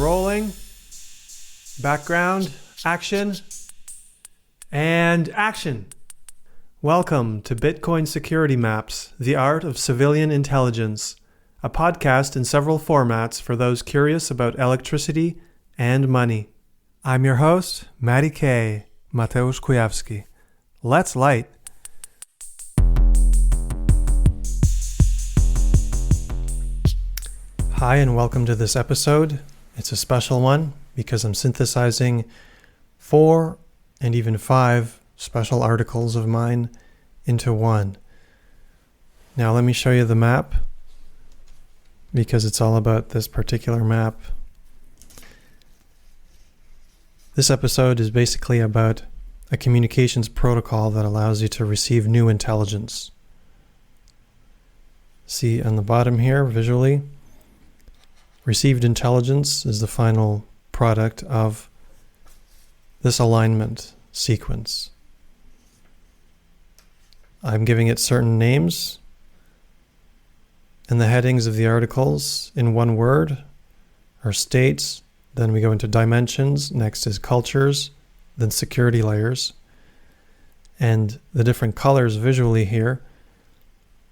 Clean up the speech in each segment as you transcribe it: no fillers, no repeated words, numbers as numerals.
rolling. Background, action, and action. Welcome to Bitcoin Security Maps, the Art of Civilian Intelligence, a podcast in several formats for those curious about electricity and money. I'm your host, Matty K. Mateusz Kujawski. Let's light. Hi, and welcome to this episode. It's a special one because I'm synthesizing 4 and even 5 special articles of mine into one. Now let me show you the map because it's all about this particular map. This episode is basically about a communications protocol that allows you to receive new intelligence. See on the bottom here visually, received intelligence is the final product of this alignment sequence. I'm giving it certain names, and the headings of the articles in one word are states, then we go into dimensions, next is cultures, then security layers, and the different colors visually here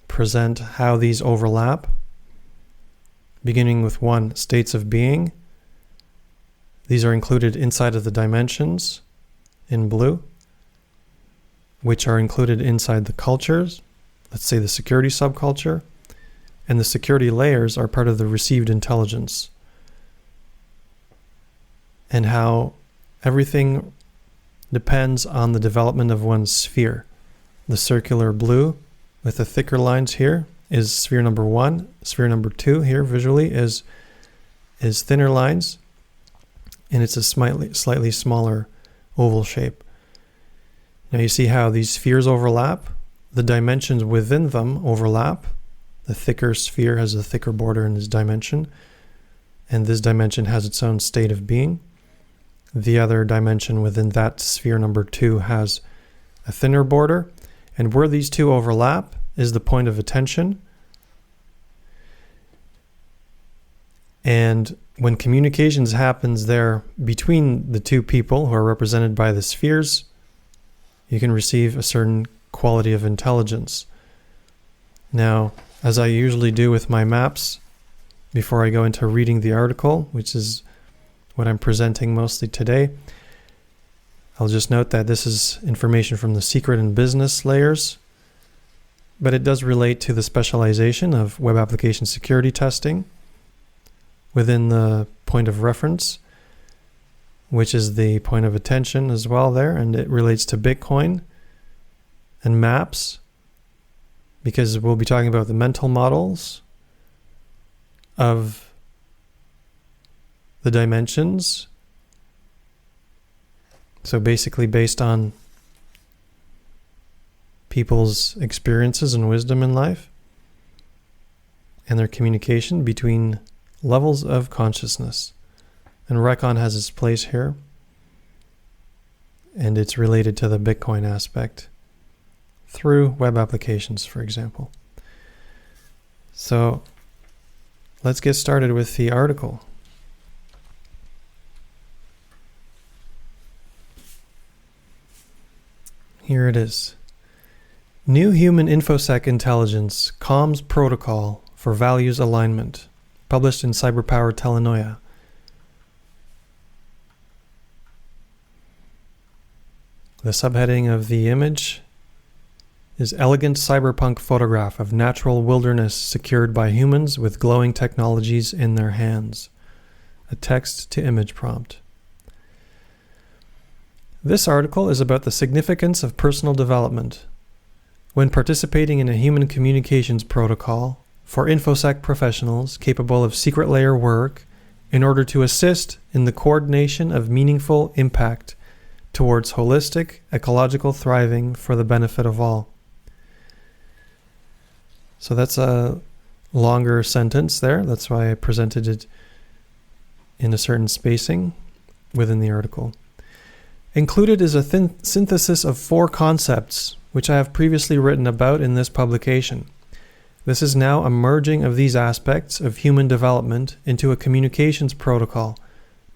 present how these overlap. Beginning with 1, states of being. These are included inside of the dimensions in blue, which are included inside the cultures, let's say the security subculture, and the security layers are part of the received intelligence. And how everything depends on the development of one's sphere. The circular blue with the thicker lines here is sphere number 1. Sphere number 2 here visually is thinner lines, and it's a slightly smaller oval shape. Now you see how these spheres overlap. The dimensions within them overlap. The thicker sphere has a thicker border in this dimension, and this dimension has its own state of being. The other dimension within that sphere number 2 has a thinner border, and where these two overlap is the point of attention. And when communications happens there between the two people who are represented by the spheres, you can receive a certain quality of intelligence. Now, as I usually do with my maps, before I go into reading the article, which is what I'm presenting mostly today, I'll just note that this is information from the secret and business layers, but it does relate to the specialization of web application security testing within the point of reference, which is the point of attention as well there, and it relates to Bitcoin and maps, because we'll be talking about the mental models of the dimensions. So basically based on people's experiences and wisdom in life and their communication between levels of consciousness. And Recon has its place here, and it's related to the Bitcoin aspect through web applications, for example. So let's get started with the article. Here it is. New Human InfoSec Intelligence Comms Protocol for Values Alignment, published in Cyberpower Telenoia. The subheading of the image is Elegant Cyberpunk Photograph of Natural Wilderness Secured by Humans with Glowing Technologies in Their Hands. A text-to-image prompt. This article is about the significance of personal development when participating in a human communications protocol for InfoSec professionals capable of secret layer work in order to assist in the coordination of meaningful impact towards holistic ecological thriving for the benefit of all. So that's a longer sentence there. That's why I presented it in a certain spacing within the article. Included is a synthesis of 4 concepts, which I have previously written about in this publication. This is now a merging of these aspects of human development into a communications protocol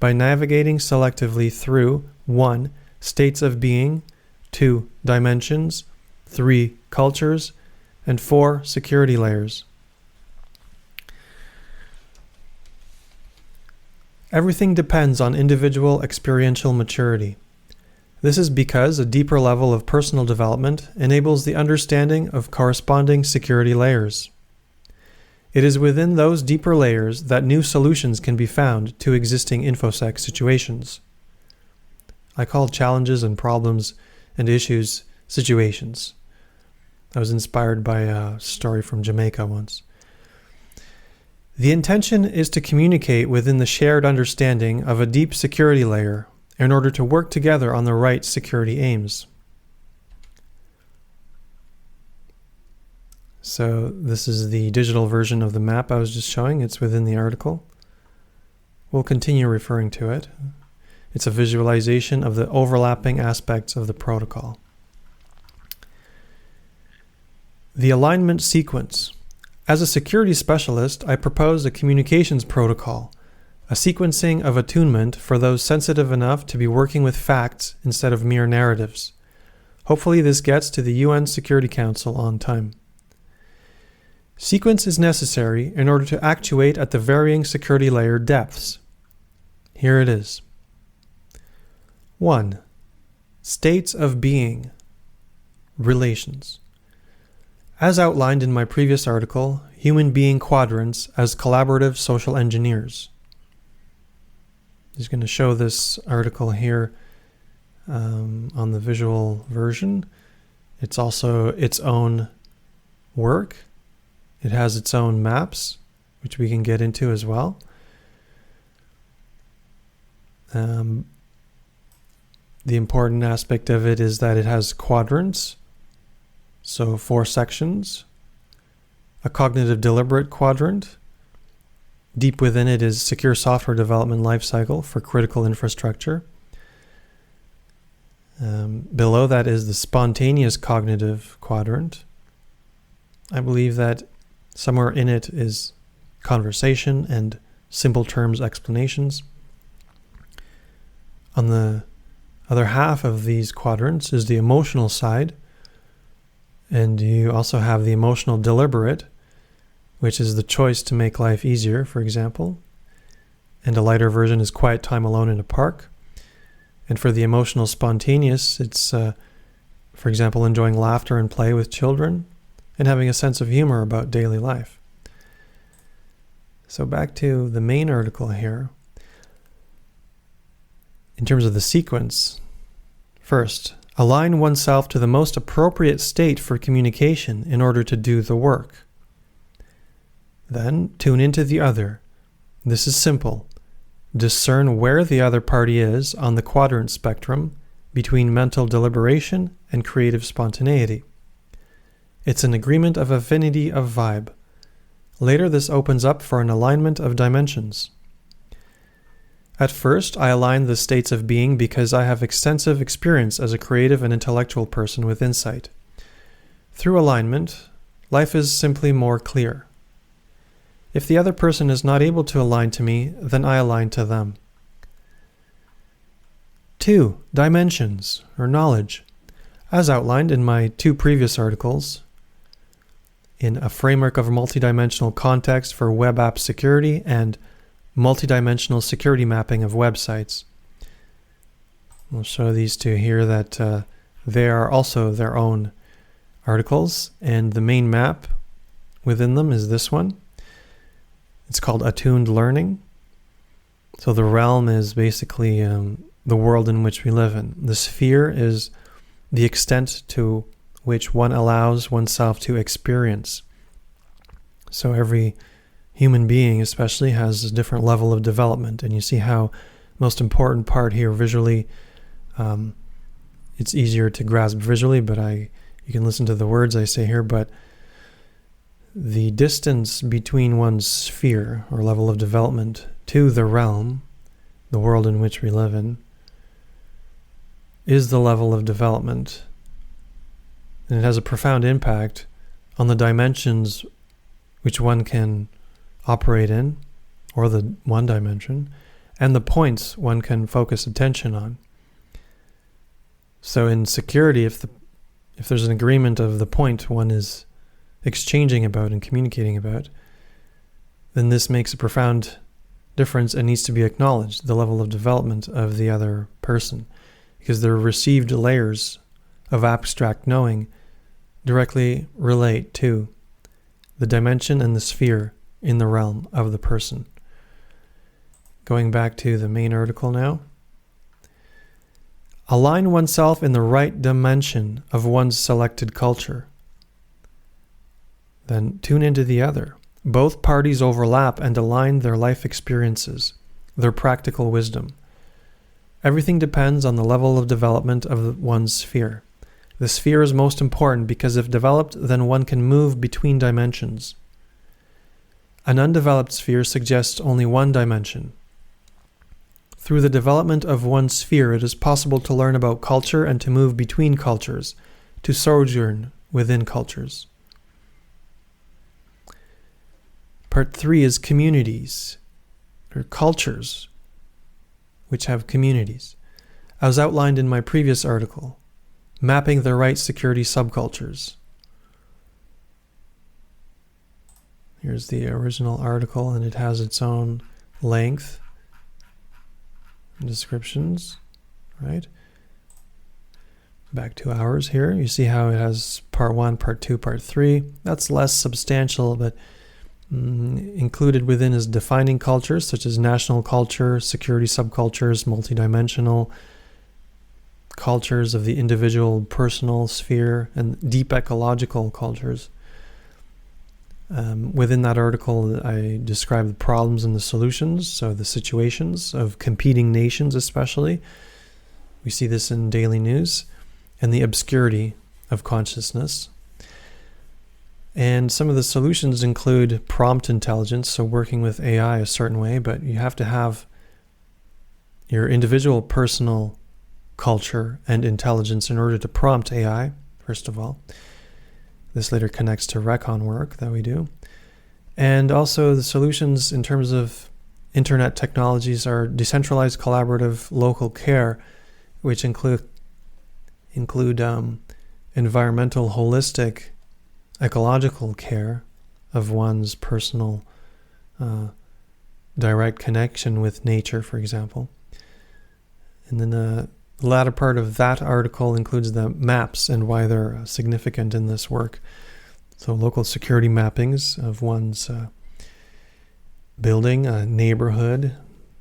by navigating selectively through 1. States of being, 2. Dimensions, 3. Cultures, and 4. Security layers. Everything depends on individual experiential maturity. This is because a deeper level of personal development enables the understanding of corresponding security layers. It is within those deeper layers that new solutions can be found to existing InfoSec situations. I call challenges and problems and issues situations. I was inspired by a story from Jamaica once. The intention is to communicate within the shared understanding of a deep security layer in order to work together on the right security aims. So this is the digital version of the map I was just showing. It's within the article. We'll continue referring to it. It's a visualization of the overlapping aspects of the protocol. The alignment sequence. As a security specialist, I propose a communications protocol, a sequencing of attunement for those sensitive enough to be working with facts instead of mere narratives. Hopefully this gets to the UN Security Council on time. Sequence is necessary in order to actuate at the varying security layer depths. Here it is. 1. States of being. Relations. As outlined in my previous article, human being quadrants as collaborative social engineers. I'm just going to show this article here on the visual version. It's also its own work. It has its own maps, which we can get into as well. The important aspect of it is that it has quadrants. So 4 sections, a cognitive deliberate quadrant. Deep within it is secure software development lifecycle for critical infrastructure. Below that is the spontaneous cognitive quadrant. I believe that somewhere in it is conversation and simple terms explanations. On the other half of these quadrants is the emotional side. And you also have the emotional deliberate, which is the choice to make life easier, for example. And a lighter version is quiet time alone in a park. And for the emotional spontaneous, it's, for example, enjoying laughter and play with children and having a sense of humor about daily life. So back to the main article here. In terms of the sequence, first, align oneself to the most appropriate state for communication in order to do the work. Then, tune into the other. This is simple. Discern where the other party is on the quadrant spectrum between mental deliberation and creative spontaneity. It's an agreement of affinity of vibe. Later, this opens up for an alignment of dimensions. At first, I aligned the states of being because I have extensive experience as a creative and intellectual person with insight. Through alignment, life is simply more clear. If the other person is not able to align to me, then I align to them. 2. Dimensions, or knowledge. As outlined in my 2 previous articles, in a framework of multidimensional context for web app security and multidimensional security mapping of websites. We'll show these 2 here that they are also their own articles, and the main map within them is this one. It's called Attuned Learning. So the realm is basically the world in which we live in. The sphere is the extent to which one allows oneself to experience. So every human being especially has a different level of development, and you see how most important part here visually, it's easier to grasp visually, but you can listen to the words I say here, but the distance between one's sphere or level of development to the realm, the world in which we live in, is the level of development. And it has a profound impact on the dimensions which one can operate in, or the one dimension, and the points one can focus attention on. So in security, if there's an agreement of the point one is exchanging about and communicating about, then this makes a profound difference and needs to be acknowledged, the level of development of the other person, because the received layers of abstract knowing directly relate to the dimension and the sphere in the realm of the person. Going back to the main article now. Align oneself in the right dimension of one's selected culture. Then tune into the other. Both parties overlap and align their life experiences, their practical wisdom. Everything depends on the level of development of one's sphere. The sphere is most important because if developed, then one can move between dimensions. An undeveloped sphere suggests only one dimension. Through the development of one's sphere, it is possible to learn about culture and to move between cultures, to sojourn within cultures. Part 3 is communities, or cultures, which have communities, as outlined in my previous article, mapping the right security subcultures. Here's the original article, and it has its own length and descriptions, right? Back 2 hours here. You see how it has part 1, part 2, part 3. That's less substantial, but included within is defining cultures, such as national culture, security subcultures, multidimensional cultures of the individual personal sphere, and deep ecological cultures. Within that article, I describe the problems and the solutions, so the situations of competing nations especially. We see this in daily news, and the obscurity of consciousness. And some of the solutions include prompt intelligence, so working with AI a certain way, but you have to have your individual personal culture and intelligence in order to prompt AI, first of all. This later connects to recon work that we do. And also the solutions in terms of internet technologies are decentralized, collaborative, local care, which include environmental, holistic, ecological care of one's personal direct connection with nature, for example. And then the latter part of that article includes the maps and why they're significant in this work. So local security mappings of one's building, a neighborhood,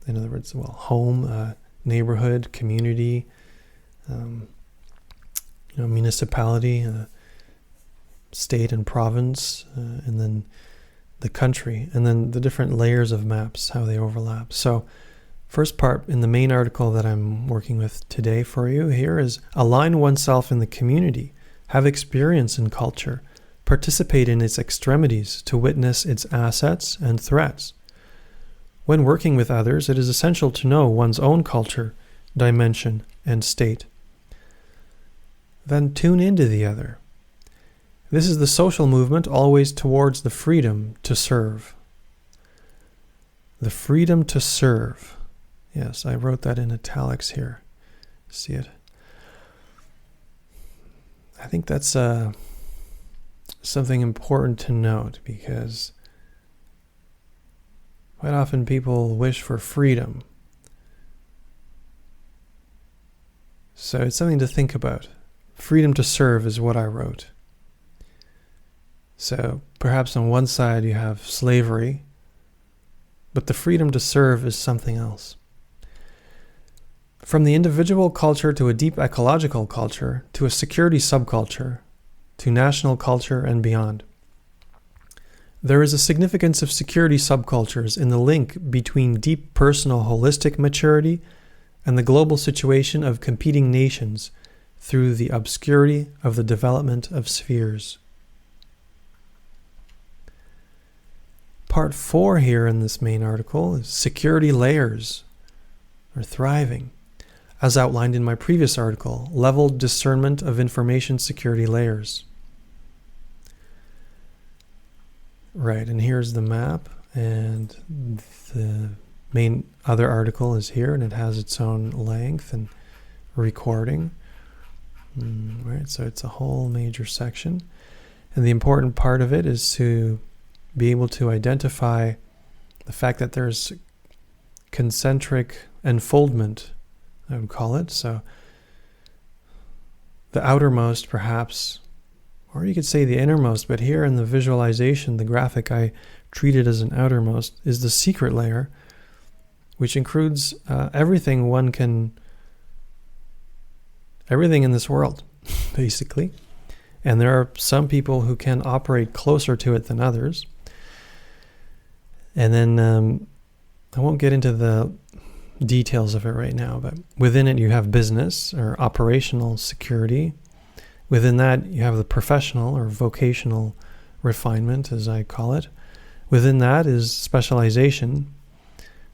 in other words, home, neighborhood, community, municipality, state and province, and then the country, and then the different layers of maps, how they overlap. So first part in the main article that I'm working with today for you here is align oneself in the community, have experience in culture, participate in its extremities to witness its assets and threats. When working with others, it is essential to know one's own culture, dimension, and state. Then tune into the other. This is the social movement always towards the freedom to serve. The freedom to serve. Yes, I wrote that in italics here. See it? I think that's something important to note, because quite often people wish for freedom. So it's something to think about. Freedom to serve is what I wrote. So perhaps on one side you have slavery, but the freedom to serve is something else. From the individual culture to a deep ecological culture, to a security subculture, to national culture and beyond. There is a significance of security subcultures in the link between deep personal holistic maturity and the global situation of competing nations through the obscurity of the development of spheres. Part 4 here in this main article is security layers, or thriving. As outlined in my previous article, leveled discernment of information security layers. Right, and here's the map and the main other article is here, and it has its own length and recording. Right, so it's a whole major section. And the important part of it is to be able to identify the fact that there's concentric enfoldment, I would call it. So the outermost, perhaps, or you could say the innermost, but here in the visualization, the graphic I treat it as an outermost, is the secret layer, which includes everything in this world, basically. And there are some people who can operate closer to it than others. And then I won't get into the details of it right now, but within it you have business or operational security. Within that you have the professional or vocational refinement, as I call it. Within that is specialization.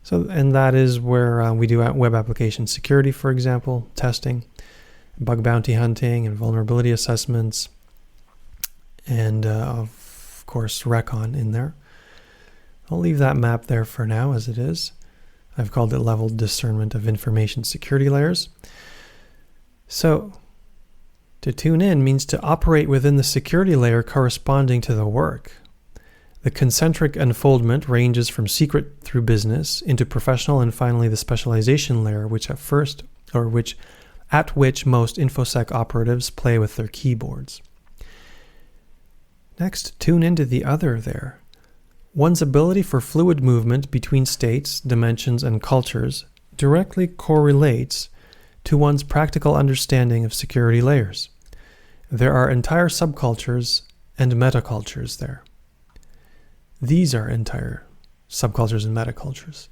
And that is where we do web application security, for example, testing, bug bounty hunting, and vulnerability assessments, and of course recon in there. I'll leave that map there for now as it is. I've called it level discernment of information security layers. So to tune in means to operate within the security layer corresponding to the work. The concentric unfoldment ranges from secret through business into professional, and finally the specialization layer, at which most InfoSec operatives play with their keyboards. Next, tune into the other there. One's ability for fluid movement between states, dimensions, and cultures directly correlates to one's practical understanding of security layers. There are entire subcultures and metacultures there. These are entire subcultures and metacultures.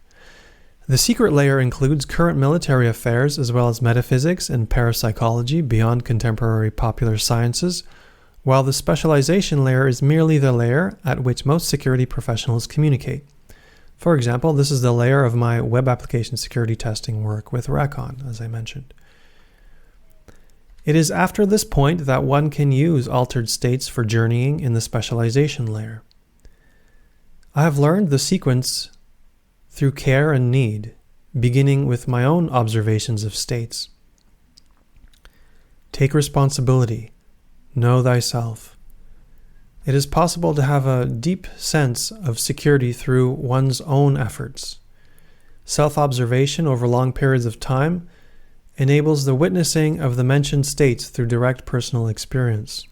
The secret layer includes current military affairs as well as metaphysics and parapsychology beyond contemporary popular sciences, while the specialization layer is merely the layer at which most security professionals communicate. For example, this is the layer of my web application security testing work with Recon, as I mentioned. It is after this point that one can use altered states for journeying in the specialization layer. I have learned the sequence through care and need, beginning with my own observations of states. Take responsibility. Know thyself. It is possible to have a deep sense of security through one's own efforts. Self-observation over long periods of time enables the witnessing of the mentioned states through direct personal experience.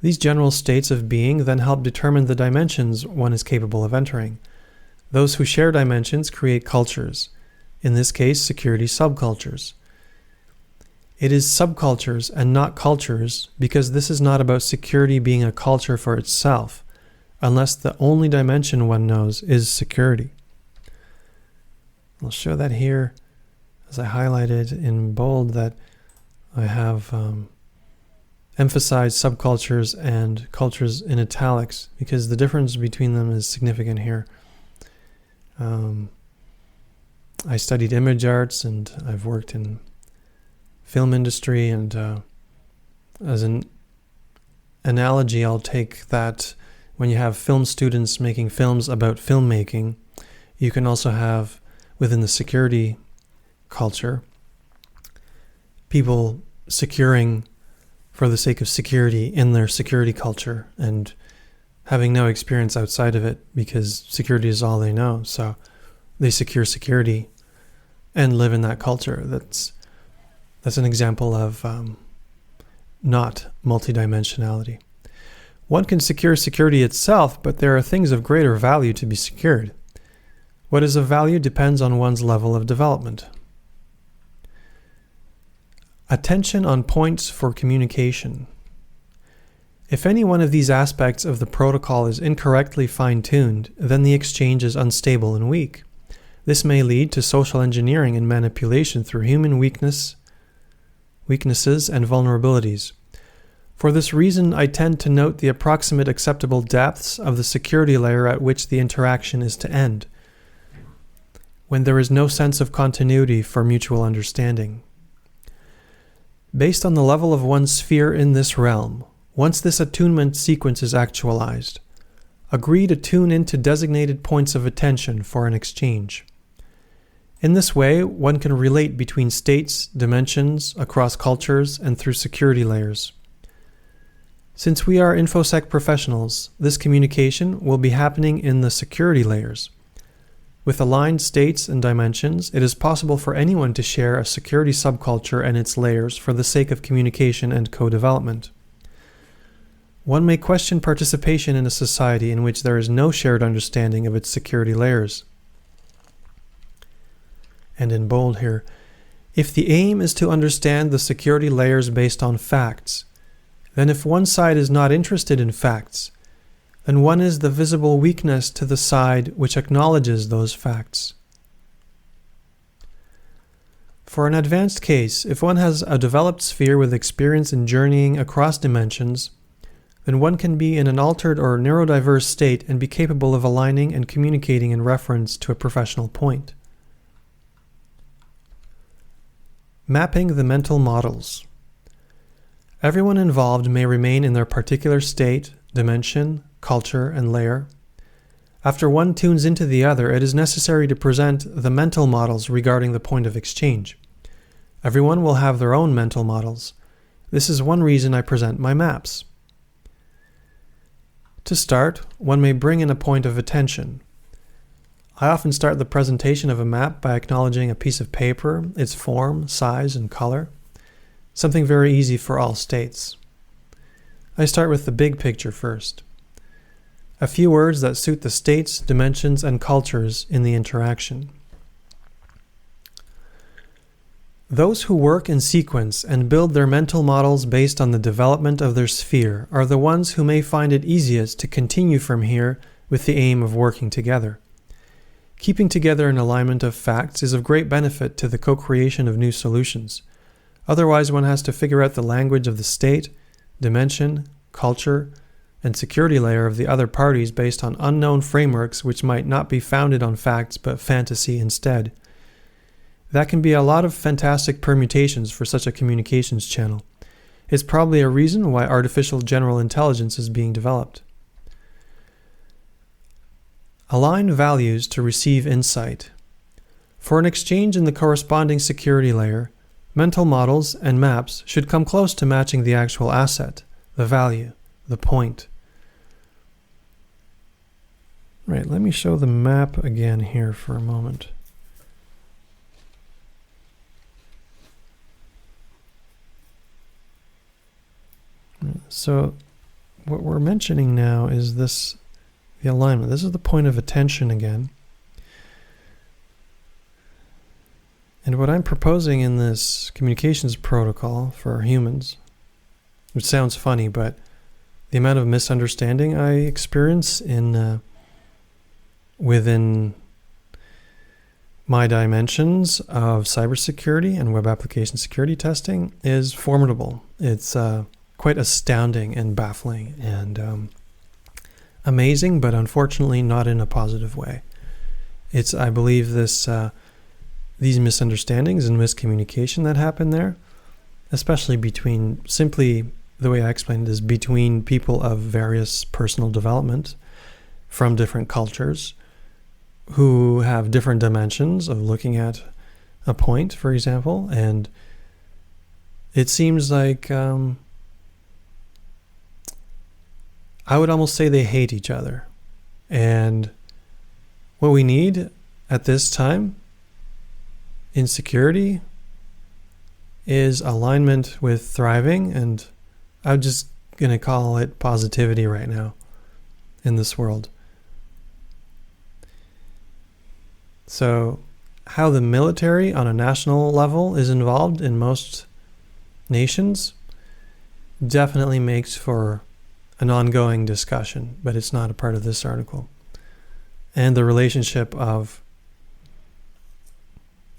These general states of being then help determine the dimensions one is capable of entering. Those who share dimensions create cultures, in this case security subcultures. It is subcultures and not cultures because this is not about security being a culture for itself, unless the only dimension one knows is security. I'll show that here as I highlighted in bold that I have emphasized subcultures and cultures in italics because the difference between them is significant here. I studied image arts and I've worked in film industry, and as an analogy, I'll take that when you have film students making films about filmmaking, you can also have within the security culture people securing for the sake of security in their security culture and having no experience outside of it because security is all they know. So they secure security and live in that culture. That's an example of not multidimensionality. One can secure security itself, but there are things of greater value to be secured. What is of value depends on one's level of development. Attention on points for communication. If any one of these aspects of the protocol is incorrectly fine-tuned, then the exchange is unstable and weak. This may lead to social engineering and manipulation through human weaknesses and vulnerabilities. For this reason, I tend to note the approximate acceptable depths of the security layer at which the interaction is to end, when there is no sense of continuity for mutual understanding. Based on the level of one's sphere in this realm, once this attunement sequence is actualized, agree to tune into designated points of attention for an exchange. In this way, one can relate between states, dimensions, across cultures, and through security layers. Since we are InfoSec professionals, this communication will be happening in the security layers. With aligned states and dimensions, it is possible for anyone to share a security subculture and its layers for the sake of communication and co-development. One may question participation in a society in which there is no shared understanding of its security layers. And in bold here, if the aim is to understand the security layers based on facts, then if one side is not interested in facts, then one is the visible weakness to the side which acknowledges those facts. For an advanced case, if one has a developed sphere with experience in journeying across dimensions, then one can be in an altered or neurodiverse state and be capable of aligning and communicating in reference to a professional point. Mapping the mental models. Everyone involved may remain in their particular state, dimension, culture, and layer. After one tunes into the other, it is necessary to present the mental models regarding the point of exchange. Everyone will have their own mental models. This is one reason I present my maps. To start, one may bring in a point of attention. I often start the presentation of a map by acknowledging a piece of paper, its form, size, and color, something very easy for all states. I start with the big picture first. A few words that suit the states, dimensions, and cultures in the interaction. Those who work in sequence and build their mental models based on the development of their sphere are the ones who may find it easiest to continue from here with the aim of working together. Keeping together an alignment of facts is of great benefit to the co-creation of new solutions. Otherwise, one has to figure out the language of the state, dimension, culture, and security layer of the other parties based on unknown frameworks which might not be founded on facts but fantasy instead. That can be a lot of fantastic permutations for such a communications channel. It's probably a reason why artificial general intelligence is being developed. Align values to receive insight. For an exchange in the corresponding security layer, mental models and maps should come close to matching the actual asset, the value, the point. Right, let me show the map again here for a moment. So what we're mentioning now is the alignment. This is the point of attention again. And what I'm proposing in this communications protocol for humans, which sounds funny, but the amount of misunderstanding I experience within my dimensions of cybersecurity and web application security testing is formidable. It's quite astounding and baffling and amazing, but unfortunately not in a positive way. I believe these misunderstandings and miscommunication that happen there, especially between, simply the way I explained it is between people of various personal development from different cultures who have different dimensions of looking at a point, for example, and it seems like I would almost say they hate each other. And what we need at this time in security is alignment with thriving, and I'm just going to call it positivity right now in this world. So how the military on a national level is involved in most nations definitely makes for an ongoing discussion, but it's not a part of this article. And the relationship of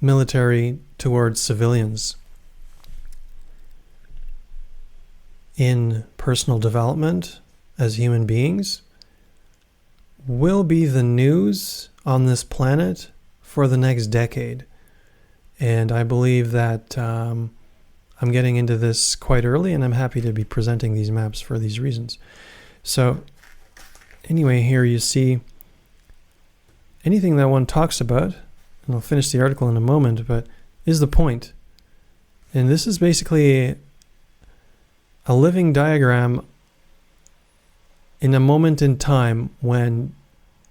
military towards civilians in personal development as human beings will be the news on this planet for the next decade. And I believe that I'm getting into this quite early, and I'm happy to be presenting these maps for these reasons. So anyway, here you see anything that one talks about, and I'll finish the article in a moment, but is the point. And this is basically a living diagram in a moment in time when,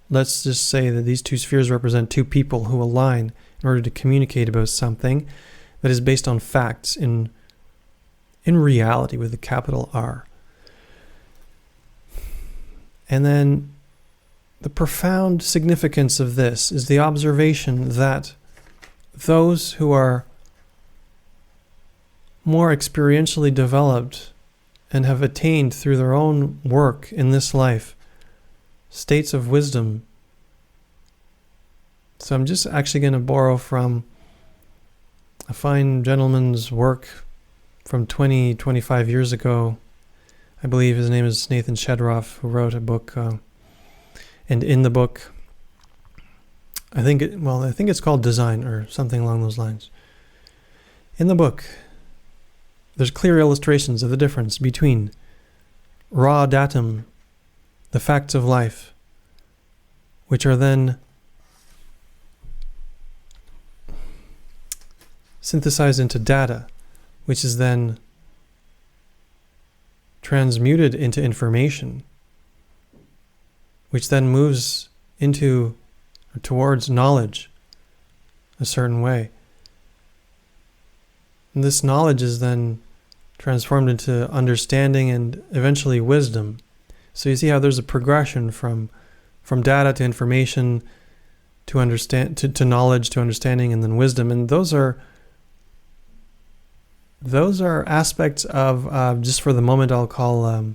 let's just say that these two spheres represent two people who align in order to communicate about something that is based on facts in reality with a capital R. And then the profound significance of this is the observation that those who are more experientially developed and have attained through their own work in this life states of wisdom. So I'm just actually going to borrow from a fine gentleman's work from 25 years ago. I believe his name is Nathan Shedroff, who wrote a book, and in the book, I think it's called Design or something along those lines. In the book, there's clear illustrations of the difference between raw datum, the facts of life, which are then synthesized into data, which is then transmuted into information, which then moves into or towards knowledge a certain way. And this knowledge is then transformed into understanding and eventually wisdom. So you see how there's a progression from data to information to understand to knowledge to understanding and then wisdom. And those are aspects of just for the moment I'll call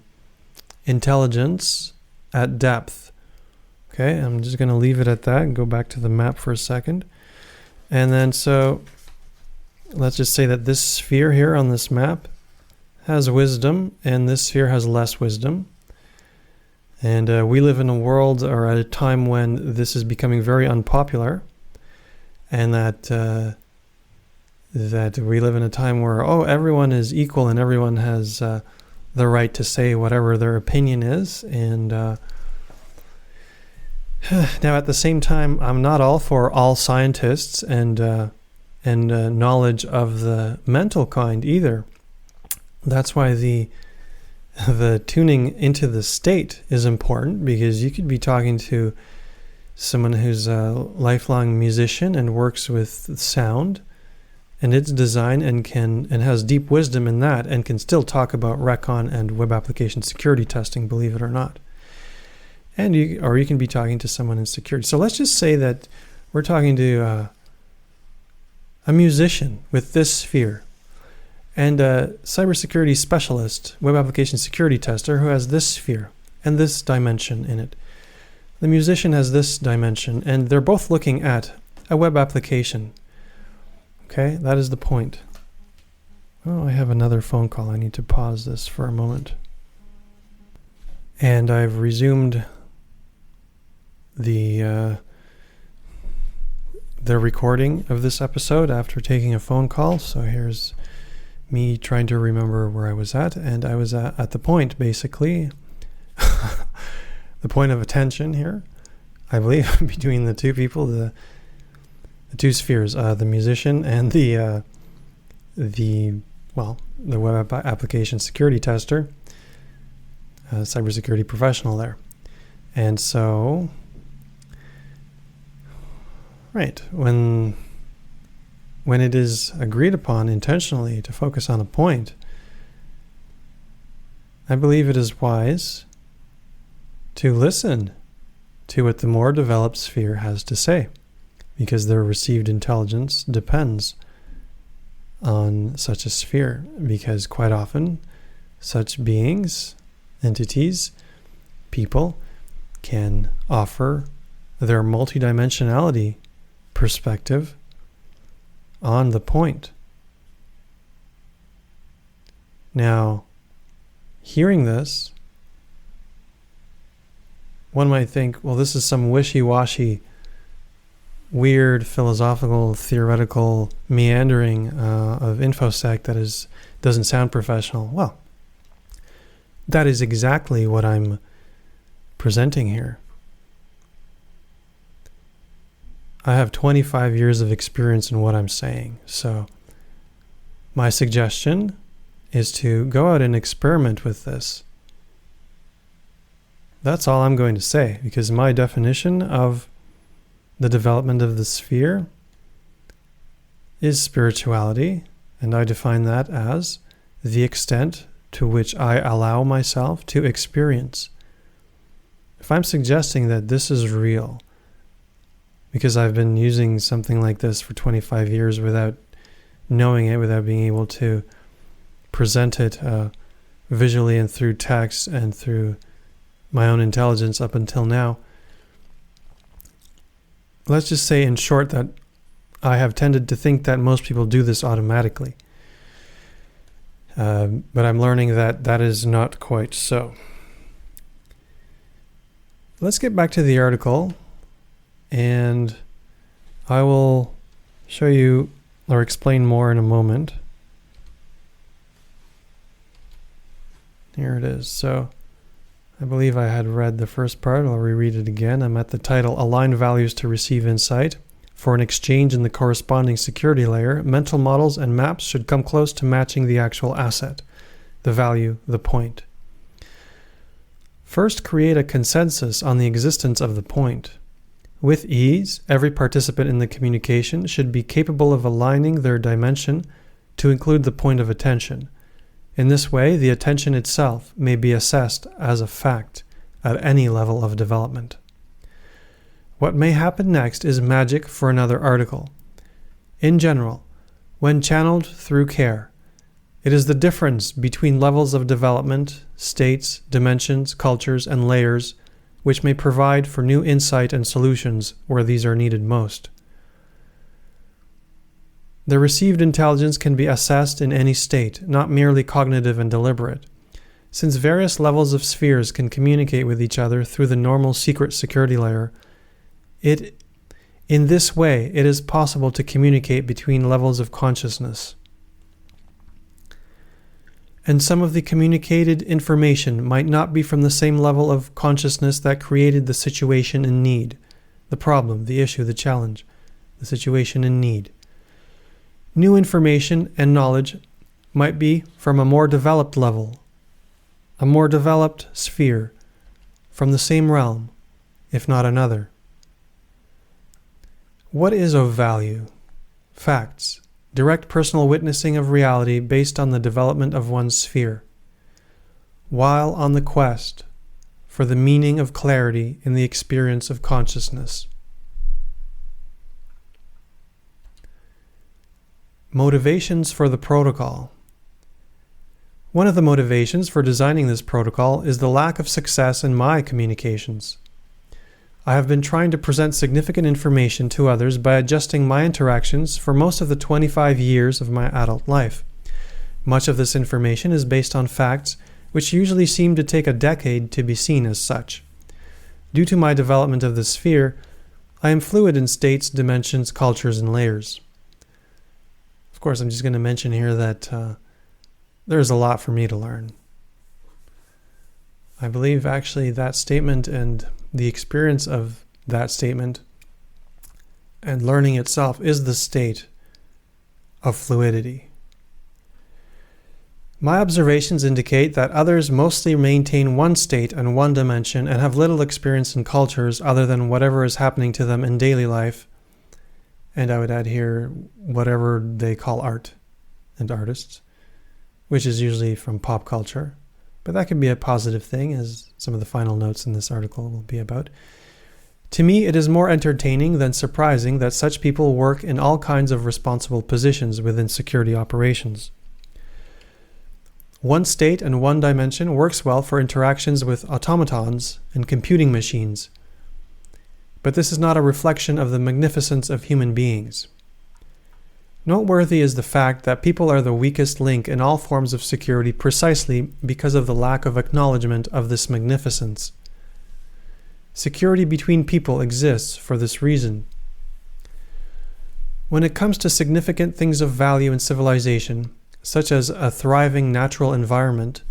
intelligence at depth. Okay, I'm just going to leave it at that and go back to the map for a second. And then so let's just say that this sphere here on this map has wisdom, and this sphere has less wisdom. And we live in a world or at a time when this is becoming very unpopular, and that we live in a time where, everyone is equal and everyone has the right to say whatever their opinion is. And now at the same time, I'm not all for all scientists and knowledge of the mental kind either. That's why the tuning into the state is important, because you could be talking to someone who's a lifelong musician and works with sound and its design and has deep wisdom in that and can still talk about recon and web application security testing, believe it or not. And you can be talking to someone in security. So let's just say that we're talking to a musician with this sphere, and a cybersecurity specialist, web application security tester, who has this sphere and this dimension in it. The musician has this dimension, and they're both looking at a web application. Okay, that is the point. Oh, I have another phone call. I need to pause this for a moment. And I've resumed the recording of this episode after taking a phone call. So here's me trying to remember where I was at, and I was at the point, basically, the point of attention here, I believe, between the two people, the two spheres, the musician and the web application security tester, cybersecurity professional there. And so, right, when it is agreed upon intentionally to focus on a point, I believe it is wise to listen to what the more developed sphere has to say, because their received intelligence depends on such a sphere, because quite often such beings, entities, people can offer their multidimensionality perspective on the point. Now, hearing this, one might think, well, this is some wishy-washy, weird, philosophical, theoretical meandering of InfoSec that doesn't sound professional. Well, that is exactly what I'm presenting here. I have 25 years of experience in what I'm saying. So my suggestion is to go out and experiment with this. That's all I'm going to say, because my definition of the development of the sphere is spirituality, and I define that as the extent to which I allow myself to experience. If I'm suggesting that this is real, because I've been using something like this for 25 years without knowing it, without being able to present it visually and through text and through my own intelligence up until now, let's just say in short that I have tended to think that most people do this automatically. But I'm learning that that is not quite so. Let's get back to the article, and I will show you or explain more in a moment. Here it is. So I believe I had read the first part. I'll reread it again. I'm at the title, Align Values to Receive Insight. For an exchange in the corresponding security layer, mental models and maps should come close to matching the actual asset, the value, the point. First, create a consensus on the existence of the point. With ease, every participant in the communication should be capable of aligning their dimension to include the point of attention. In this way, the attention itself may be assessed as a fact at any level of development. What may happen next is magic for another article. In general, when channeled through care, it is the difference between levels of development, states, dimensions, cultures, and layers which may provide for new insight and solutions where these are needed most. The received intelligence can be assessed in any state, not merely cognitive and deliberate. Since various levels of spheres can communicate with each other through the normal secret security layer, in this way, it is possible to communicate between levels of consciousness. And some of the communicated information might not be from the same level of consciousness that created the situation in need, the problem, the issue, the challenge, the situation in need. New information and knowledge might be from a more developed level, a more developed sphere, from the same realm, if not another. What is of value? Facts. Direct personal witnessing of reality based on the development of one's sphere, while on the quest for the meaning of clarity in the experience of consciousness. Motivations for the protocol. One of the motivations for designing this protocol is the lack of success in my communications. I have been trying to present significant information to others by adjusting my interactions for most of the 25 years of my adult life. Much of this information is based on facts which usually seem to take a decade to be seen as such. Due to my development of the sphere, I am fluid in states, dimensions, cultures, and layers. Of course, I'm just going to mention here that there's a lot for me to learn. I believe actually that statement and the experience of that statement and learning itself is the state of fluidity. My observations indicate that others mostly maintain one state and one dimension and have little experience in cultures other than whatever is happening to them in daily life, and I would add here whatever they call art and artists, which is usually from pop culture. But that can be a positive thing, as some of the final notes in this article will be about. To me, it is more entertaining than surprising that such people work in all kinds of responsible positions within security operations. One state and one dimension works well for interactions with automatons and computing machines. But this is not a reflection of the magnificence of human beings. Noteworthy is the fact that people are the weakest link in all forms of security precisely because of the lack of acknowledgement of this magnificence. Security between people exists for this reason. When it comes to significant things of value in civilization, such as a thriving natural environment,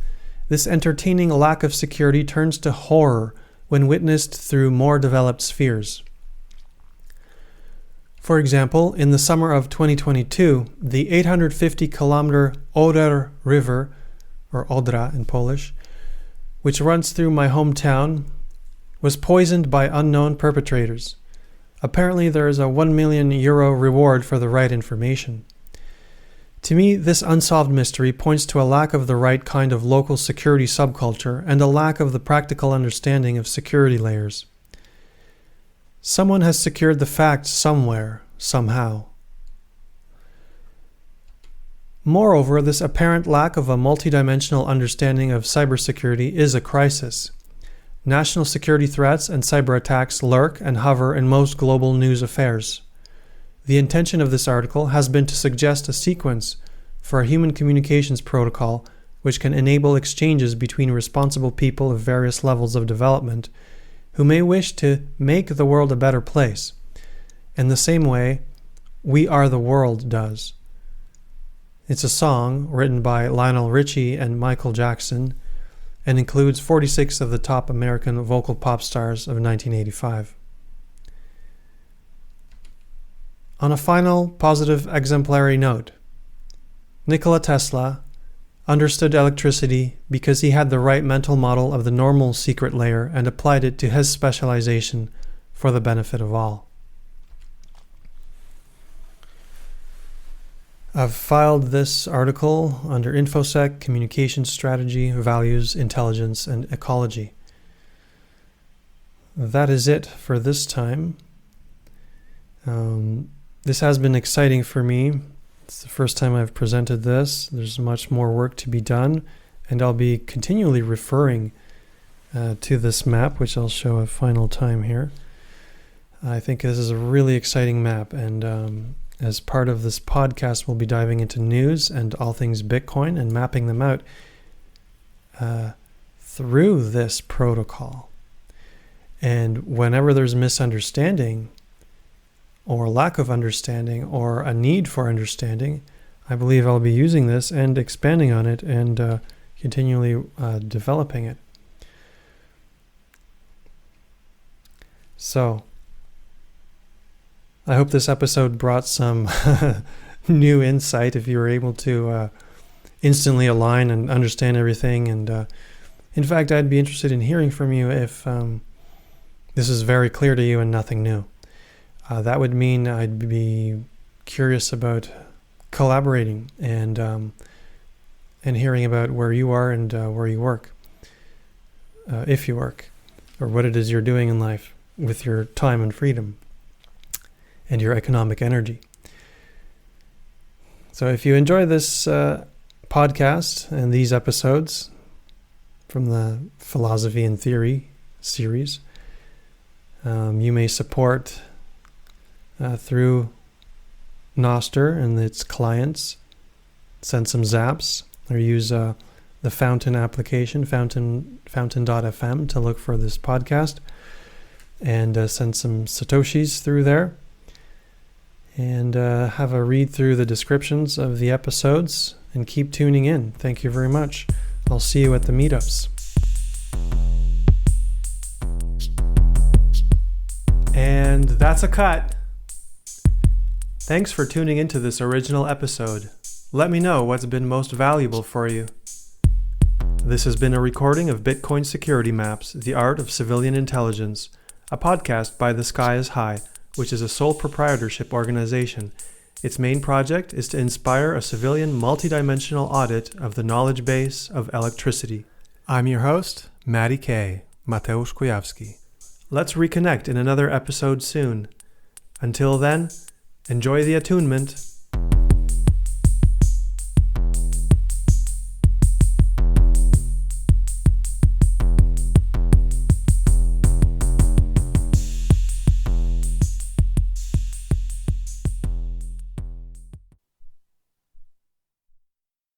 this entertaining lack of security turns to horror when witnessed through more developed spheres. For example, in the summer of 2022, the 850-kilometer Oder River, or Odra in Polish, which runs through my hometown, was poisoned by unknown perpetrators. Apparently, there is a €1 million reward for the right information. To me, this unsolved mystery points to a lack of the right kind of local security subculture and a lack of the practical understanding of security layers. Someone has secured the facts somewhere, somehow. Moreover, this apparent lack of a multidimensional understanding of cybersecurity is a crisis. National security threats and cyber attacks lurk and hover in most global news affairs. The intention of this article has been to suggest a sequence for a human communications protocol which can enable exchanges between responsible people of various levels of development who may wish to make the world a better place, in the same way We Are the World does. It's a song written by Lionel Richie and Michael Jackson and includes 46 of the top American vocal pop stars of 1985. On a final, positive, exemplary note, Nikola Tesla understood electricity because he had the right mental model of the normal secret layer and applied it to his specialization for the benefit of all. I've filed this article under InfoSec, Communications Strategy, Values, Intelligence, and Ecology. That is it for this time. This has been exciting for me. It's the first time I've presented this. There's much more work to be done, and I'll be continually referring to this map, which I'll show a final time here. I think this is a really exciting map, and as part of this podcast, we'll be diving into news and all things Bitcoin and mapping them out through this protocol. And whenever there's misunderstanding, or lack of understanding, or a need for understanding, I believe I'll be using this and expanding on it and continually developing it. So, I hope this episode brought some new insight if you were able to instantly align and understand everything. And in fact, I'd be interested in hearing from you if this is very clear to you and nothing new. That would mean I'd be curious about collaborating and hearing about where you are and where you work, if you work, or what it is you're doing in life with your time and freedom and your economic energy. So if you enjoy this podcast and these episodes from the Philosophy and Theory series, you may support through NOSTR and its clients, send some zaps, or use the Fountain application, fountain.fm, to look for this podcast, and send some satoshis through there, and have a read through the descriptions of the episodes, and keep tuning in. Thank you very much. I'll see you at the meetups. And that's a cut. Thanks for tuning into this original episode. Let me know what's been most valuable for you. This has been a recording of Bitcoin Security Maps, The Art of Civilian Intelligence, a podcast by The Sky is High, which is a sole proprietorship organization. Its main project is to inspire a civilian multidimensional audit of the knowledge base of electricity. I'm your host, Matty K. Mateusz Kujawski. Let's reconnect in another episode soon. Until then, enjoy the attunement.